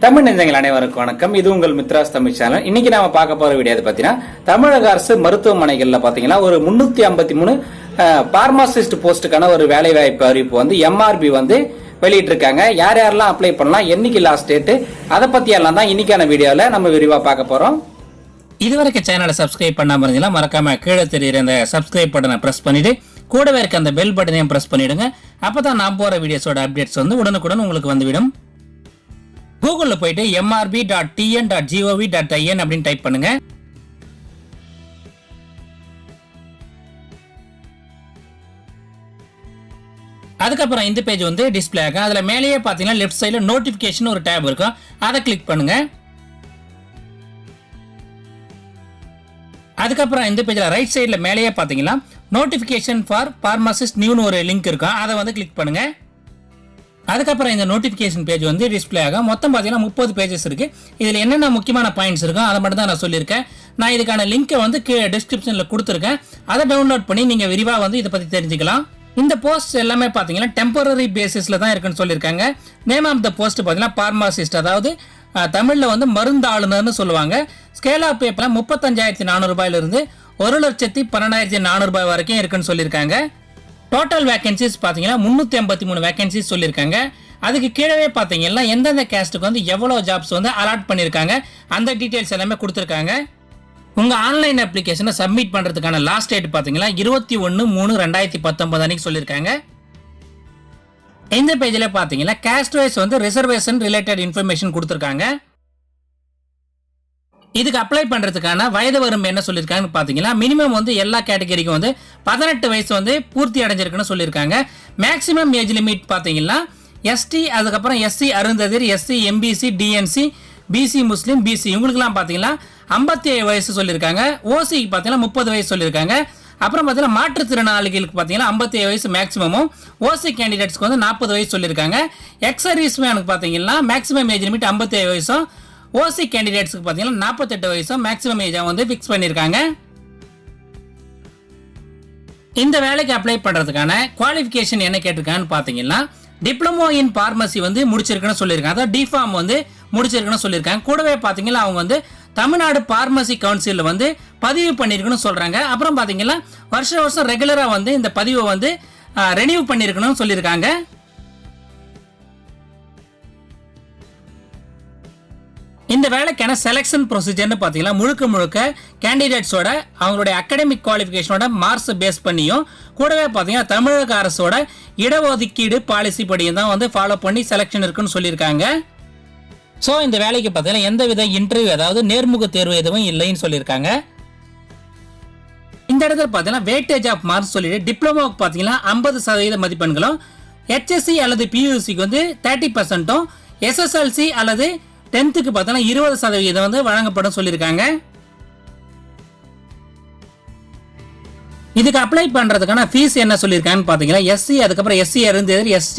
தமிழ் நெஞ்சங்கள் அனைவருக்கும் வணக்கம். இது உங்கள் மித்ராஸ் தமிழ் சேனல். இன்னைக்கு நாம பார்க்க போற வீடியோ பாத்தீங்கன்னா, தமிழக அரசு மருத்துவமனைகள்ல பாத்தீங்கன்னா ஒரு 353 பார்மாசிஸ்ட் போஸ்டுக்கான ஒரு வேலை வாய்ப்பு அறிவிப்பு வந்து MRB வந்து வெளியிட்டு இருக்காங்க. யார் யாரெல்லாம் அப்ளை பண்ணலாம், என்னைக்கு லாஸ்ட் டேட், அதை பத்தி எல்லாம் தான் இன்னைக்கான வீடியோல நம்ம விரிவா பார்க்க போறோம். இதுவரைக்கும் சேனலை சப்ஸ்கிரைப் பண்ணாம இருந்தீங்கன்னா மறக்காம கீழே தெரியுற அந்த சப்ஸ்கிரைப் பட்டனை பிரஸ் பண்ணிட்டு கூடவே இருக்க அந்த பெல் பட்டனையும் பிரஸ் பண்ணிடுங்க. அப்பதான் நான் போற வீடியோஸோட அப்டேட்ஸ் வந்து உடனுக்குடன் உங்களுக்கு வந்துவிடும். கூகுள்ல போயிட்டு mrb.tn.gov.in அப்படின்னு டைப் பண்ணுங்க. அதுக்கப்புறம் இந்த பேஜ் வந்து டிஸ்பிளே ஆகும். அதுல மேலேயே பாத்தீங்கன்னா லெஃப்ட் சைடுல நோட்டிபிகேஷன் ஒரு டேப் இருக்கும், அதை கிளிக் பண்ணுங்க. அதுக்கப்புறம் இந்த பேஜ்ல ரைட் சைடுல மேலேயே பாத்தீங்கன்னா நோட்டிபிகேஷன் ஃபார் பார்மசிஸ்ட் நியூன்னு ஒரு லிங்க் இருக்கும், அதை வந்து கிளிக் பண்ணுங்க. அதுக்கப்புறம் இந்த நோட்டிபிகேஷன் பேஜ் வந்து டிஸ்பிளே ஆகும். மொத்தம் பார்த்தீங்கன்னா 30 பேஜஸ் இருக்கு. இதில் என்னென்ன முக்கியமான பாயிண்ட்ஸ் இருக்கும் அதை மட்டும் தான் நான் சொல்லியிருக்கேன். நான் இதுக்கான லிங்கை வந்து டிஸ்கிரிப்ஷனில் கொடுத்துருக்கேன், அதை டவுன்லோட் பண்ணி நீங்கள் விரிவாக வந்து இதை பற்றி தெரிஞ்சுக்கலாம். இந்த போஸ்ட் எல்லாமே பார்த்தீங்கன்னா டெம்பரரி பேசிஸில் தான் இருக்குன்னு சொல்லியிருக்காங்க. நேம் ஆஃப் த போஸ்ட் பார்த்தீங்கன்னா பார்மாசிஸ்ட், அதாவது தமிழில் வந்து மருந்து ஆளுநர்னு சொல்லுவாங்க. ஸ்கேல் ஆஃப் பேப்பர் 35,400 ரூபாயிலிருந்து 1,12,400 ரூபாய் வரைக்கும் இருக்குன்னு சொல்லியிருக்காங்க. டோட்டல் வேகன்சிஸ் பார்த்தீங்கன்னா 383 வேகன்சிஸ் சொல்லியிருக்காங்க. அதுக்கு கீழே பார்த்தீங்கன்னா எந்தெந்த கேஸ்ட்டுக்கு வந்து எவ்வளோ ஜாப்ஸ் வந்து அலாட் பண்ணியிருக்காங்க அந்த டீட்டெயில்ஸ் எல்லாமே கொடுத்துருக்காங்க. உங்கள் ஆன்லைன் அப்ளிகேஷனை சப்மிட் பண்ணுறதுக்கான லாஸ்ட் டேட் பார்த்தீங்கன்னா 21/3/2019 அன்னைக்கு சொல்லியிருக்காங்க. இந்த பேஜில் பார்த்தீங்கன்னா கேஸ்ட் வைஸ் வந்து ரிசர்வேஷன் ரிலேட்டட் இன்ஃபர்மேஷன் கொடுத்துருக்காங்க. இதுக்கு அப்ளை பண்றதுக்கான வயது வரம்பு என்ன சொல்லியிருக்காங்கன்னு பாத்தீங்கன்னா மினிமம் வந்து எல்லா கேட்டகரிக்கும் வந்து 18 வயசு வந்து பூர்த்தி அடைஞ்சிருக்குன்னு சொல்லியிருக்காங்க. மேக்ஸிமம் ஏஜ் லிமிட் பாத்தீங்கன்னா ST, அதுக்கப்புறம் SC அருந்ததிர், SC MBC DNC BC முஸ்லீம் BC இவங்களுக்குலாம் பாத்தீங்கன்னா 57 வயசு சொல்லியிருக்காங்க. OCக்கு பாத்தீங்கன்னா 30 வயசு சொல்லியிருக்காங்க. அப்புறம் பார்த்தீங்கன்னா மாற்றுத்திறனாளிகளுக்கு பார்த்தீங்கன்னா 57 வயசு மேக்ஸிமமும், OC கேண்டிடேட்ஸ்க்கு வந்து 40 வயசு சொல்லியிருக்காங்க. எக்ஸ் சர்வீஸ்மேனுக்கு பார்த்தீங்கன்னா மேக்ஸிமம் ஏஜ் லிமிட் 57 வயசும், OC கேண்டிடேட்ஸ்க்கு பார்த்தீங்கன்னா 48 வயசும் மேக்ஸிமம் ஏஜா வந்து ஃபிக்ஸ் பண்ணியிருக்காங்க. இந்த வேலைக்கு அப்ளை பண்ணுறதுக்கான குவாலிஃபிகேஷன் என்ன கேட்டிருக்கான்னு பார்த்தீங்கன்னா டிப்ளமோ இன் பார்மசி வந்து முடிச்சிருக்குன்னு சொல்லியிருக்காங்க. அதாவது டிஃபார்ம் வந்து முடிச்சிருக்குன்னு சொல்லியிருக்காங்க. கூடவே பார்த்தீங்கன்னா அவங்க வந்து தமிழ்நாடு பார்மசி கவுன்சிலில் வந்து பதிவு பண்ணியிருக்குன்னு சொல்கிறாங்க. அப்புறம் பார்த்தீங்கன்னா வருஷம் ரெகுலராக வந்து இந்த பதிவை வந்து ரெனியூ பண்ணியிருக்கணும்னு சொல்லியிருக்காங்க. இந்த வேலைக்கான செலெக்ஷன் ப்ரொசீஜர்னு பார்த்தீங்கன்னா முழுக்க கேண்டிடேட்ஸோட அவங்களுடைய அகாடமிக் குவாலிஃபிகேஷனோட மார்க்ஸ் பேஸ் பண்ணியும், கூடவே பார்த்தீங்கன்னா தமிழக அரசோட இடஒதுக்கீடு பாலிசி படியும் தான் வந்து ஃபாலோ பண்ணி செலெக்ஷன் இருக்குன்னு சொல்லியிருக்காங்க. ஸோ இந்த வேலைக்கு பார்த்தீங்கன்னா எந்தவித இன்டர்வியூ, அதாவது நேர்முக தேர்வு எதுவும் இல்லைன்னு சொல்லியிருக்காங்க. இந்த இடத்துல பார்த்தீங்கன்னா வெயிட்டேஜ் ஆஃப் மார்க்ஸ் சொல்லிட்டு டிப்ளமோக்கு பார்த்தீங்கன்னா 50% மதிப்பெண்களும், HSC அல்லது PUCக்கு வந்து 30%, SSLC அல்லது 10th பார்த்தீங்கன்னா 20% வந்து வழங்கப்படும் சொல்லியிருக்காங்க. இதுக்கு அப்ளை பண்றதுக்கான ஃபீஸ் என்ன சொல்லியிருக்காங்கன்னு பார்த்தீங்கன்னா SC, அதுக்கப்புறம் SC அருந்ததிர், ST,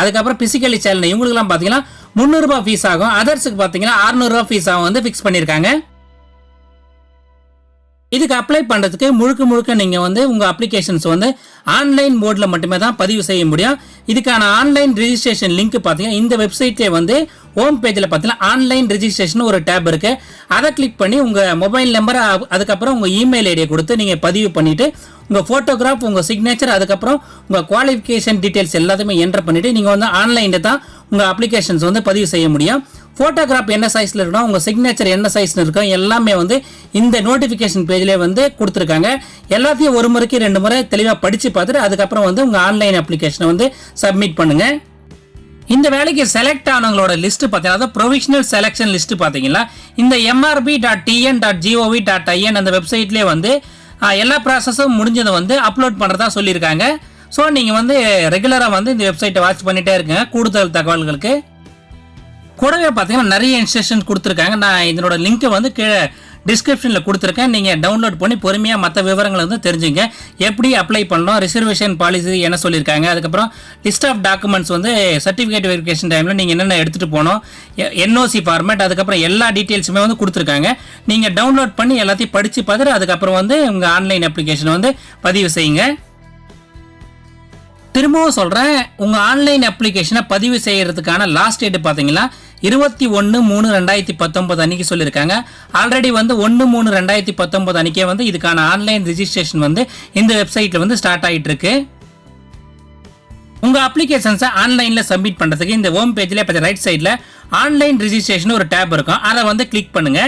அதுக்கப்புறம் பிசிக்கலி சேலஞ்ச் இவங்களுக்குலாம் பார்த்தீங்கன்னா 300 ரூபாய் ஃபீஸ் ஆகும். அதர்ஸுக்கு பார்த்தீங்கன்னா 600 ரூபாய் ஃபீஸ் ஆகும் வந்து ஃபிக்ஸ் பண்ணியிருக்காங்க. இதுக்கு அப்ளை பண்ணுறதுக்கு முழுக்க நீங்கள் வந்து உங்கள் அப்ளிகேஷன்ஸ் வந்து ஆன்லைன் மோடில் மட்டுமே தான் பதிவு செய்ய முடியும். இதுக்கான ஆன்லைன் ரெஜிஸ்ட்ரேஷன் லிங்க் பார்த்தீங்கன்னா இந்த வெப்சைட்லேயே வந்து ஹோம் பேஜில் பார்த்தீங்கன்னா ஆன்லைன் ரெஜிஸ்ட்ரேஷன் ஒரு டேப் இருக்கு, அதை கிளிக் பண்ணி உங்கள் மொபைல் நம்பர், அதுக்கப்புறம் உங்கள் இமெயில் ஐடியை கொடுத்து நீங்கள் பதிவு பண்ணிவிட்டு உங்கள் ஃபோட்டோகிராஃப், உங்கள் சிக்னேச்சர், அதுக்கப்புறம் உங்கள் குவாலிஃபிகேஷன் டீட்டெயில்ஸ் எல்லாத்தையுமே என்டர் பண்ணிவிட்டு நீங்கள் வந்து ஆன்லைனில் தான் உங்கள் அப்ளிகேஷன்ஸ் வந்து பதிவு செய்ய முடியும். ஃபோட்டோகிராஃப் என்ன சைஸில் இருக்கணும், உங்கள் சிக்னேச்சர் என்ன சைஸில் இருக்கும் எல்லாமே வந்து இந்த நோட்டிஃபிகேஷன் பேஜ்லேயே வந்து கொடுத்துருக்காங்க. எல்லாத்தையும் ஒரு முறைக்கு 2 முறை தெளிவாக படித்து பார்த்துட்டு அதுக்கப்புறம் வந்து உங்கள் ஆன்லைன் அப்ளிகேஷனை வந்து சப்மிட் பண்ணுங்கள். இந்த வேலைக்கு செலக்ட் ஆனவங்களோட லிஸ்ட் பார்த்தீங்கன்னா, அதாவது ப்ரொவிஷனல் செலெக்ஷன் லிஸ்ட் பார்த்தீங்கன்னா இந்த mrb.tn.gov.in அந்த வெப்சைட்லேயே வந்து எல்லா ப்ராசஸும் முடிஞ்சதை வந்து அப்லோட் பண்ணுறதா சொல்லியிருக்காங்க. ஸோ நீங்கள் வந்து ரெகுலராக வந்து இந்த வெப்சைட்டை வாட்ச் பண்ணிகிட்டே இருக்குங்க கூடுதல் தகவல்களுக்கு. கூடவே பார்த்தீங்கன்னா நிறைய இன்ஸ்ட்ரக்ஷன் கொடுத்துருக்காங்க. நான் இதனோட லிங்க்கை வந்து கீழே டிஸ்கிரிப்ஷனில் கொடுத்துருக்கேன், நீங்கள் டவுன்லோட் பண்ணி பொறுமையாக மற்ற விவரங்களை வந்து தெரிஞ்சுங்க. எப்படி அப்ளை பண்ணணும், ரிசர்வேஷன் பாலிசி என்ன சொல்லியிருக்காங்க, அதுக்கப்புறம் லிஸ்ட் ஆஃப் டாக்குமெண்ட்ஸ் வந்து சர்டிஃபிகேட் வெரிஃபிகேஷன் டைமில் நீங்கள் என்னென்ன எடுத்துகிட்டு போகணும், NOC ஃபார்மேட், அதுக்கப்புறம் எல்லா டீட்டெயில்ஸுமே வந்து கொடுத்துருக்காங்க. நீங்கள் டவுன்லோட் பண்ணி எல்லாத்தையும் படித்து பார்த்துட்டு அதுக்கப்புறம் வந்து உங்கள் ஆன்லைன் அப்ளிகேஷனை வந்து பதிவு செய்யுங்க. திரும்பவும் சொல்றேன், உங்க ஆன்லைன் அப்ளிகேஷனை பதிவு செய்யறதுக்கான லாஸ்ட் டேட் பாத்தீங்கன்னா 21/3/2019 அன்னைக்கு சொல்லியிருக்காங்க. ஆல்ரெடி வந்து 1/3/2019 அன்னைக்கே வந்து இதுக்கான ஆன்லைன் ரிஜிஸ்ட்ரேஷன் வந்து இந்த வெப்சைட்ல வந்து ஸ்டார்ட் ஆயிட்டு இருக்கு. உங்க அப்ளிகேஷன்ஸை ஆன்லைன்ல சப்மிட் பண்றதுக்கு இந்த ஹோம் பேஜ்ல ரைட் சைட்ல ஆன்லைன் ரிஜிஸ்ட்ரேஷன் ஒரு டேப் இருக்கும். அதை வந்து கிளிக் பண்ணுங்க.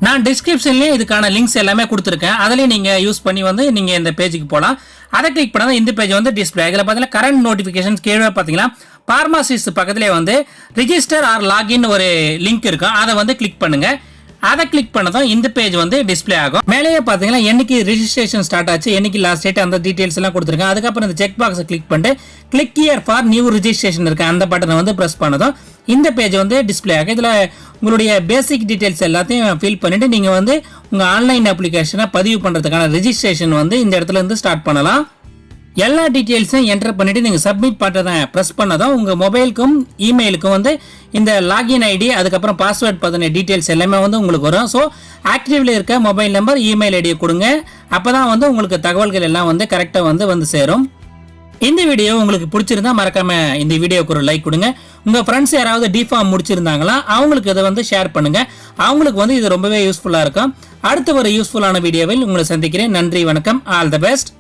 நான் டிஸ்கிரிப்ஷன்லயே இதுக்கான லிங்க்ஸ் எல்லாமே கொடுத்துருக்கேன். அதுலயும் நீங்க யூஸ் பண்ணி வந்து நீங்க இந்த பேஜுக்கு போகலாம். அதை கிளிக் பண்ணா இந்த பேஜ் வந்து டிஸ்பிளே. இதுல பாத்தீங்கன்னா கரண்ட் நோட்டிபிகேஷன் கீழே பாத்தீங்கன்னா பார்மசிஸ்ட் பக்கத்துலேயே வந்து ரிஜிஸ்டர் ஆர் லாகின் ஒரு லிங்க் இருக்கும். அதை வந்து கிளிக் பண்ணுங்க. அதை கிளிக் பண்ணதும் இந்த பேஜ் வந்து டிஸ்பிளே ஆகும். மேலேயே பாத்தீங்கன்னா என்னைக்கு ரிஜிஸ்ட்ரேஷன் ஸ்டார்ட் ஆச்சு, என்னைக்கு லாஸ்ட் டேட், அந்த டீடைல்ஸ் எல்லாம் கொடுத்துருக்கேன். அதுக்கப்புறம் இந்த செக் பாக்ஸை கிளிக் பண்ணிட்டு click here for new registration இருக்கு, அந்த பட்டனை வந்து பிரஸ் பண்ணதும் இந்த பேஜ் வந்து டிஸ்பிளே ஆகும். இதுல உங்களுடைய பேசிக் டீடைல்ஸ் எல்லாத்தையும் ஃபில் பண்ணிட்டு நீங்க வந்து உங்க ஆன்லைன் அப்ளிகேஷனை பதிவு பண்றதுக்கான ரிஜிஸ்ட்ரேஷன் வந்து இந்த இடத்துல இருந்து ஸ்டார்ட் பண்ணலாம். எல்லா டீடைல்ஸும் என்டர் பண்ணிட்டு நீங்க சப்மிட் பட்டனை பிரஸ் பண்ணதும் உங்க மொபைலுக்கும் இமெயிலுக்கும் வந்து இந்த லாகின் ஐடி அதுக்கப்புறம் பாஸ்வேர்ட் பத்தின டீடைல்ஸ் எல்லாமே வந்து உங்களுக்கு வரும். ஸோ ஆக்டிவ்ல இருக்க மொபைல் நம்பர், இமெயில் ஐடியை கொடுங்க. அப்பதான் வந்து உங்களுக்கு தகவல்கள் எல்லாம் வந்து கரெக்டா வந்து சேரும். இந்த வீடியோ உங்களுக்கு பிடிச்சிருந்தா மறக்காம இந்த வீடியோக்கு ஒரு லைக் கொடுங்க. உங்க ஃப்ரெண்ட்ஸ் யாராவது டிஃபார்ம் முடிச்சிருந்தாங்களா அவங்களுக்கு இதை வந்து ஷேர் பண்ணுங்க. அவங்களுக்கு வந்து இது ரொம்பவே யூஸ்ஃபுல்லா இருக்கும். அடுத்த ஒரு யூஸ்ஃபுல்லான வீடியோவில் உங்களை சந்திக்கிறேன். நன்றி, வணக்கம், ஆல் தி பெஸ்ட்.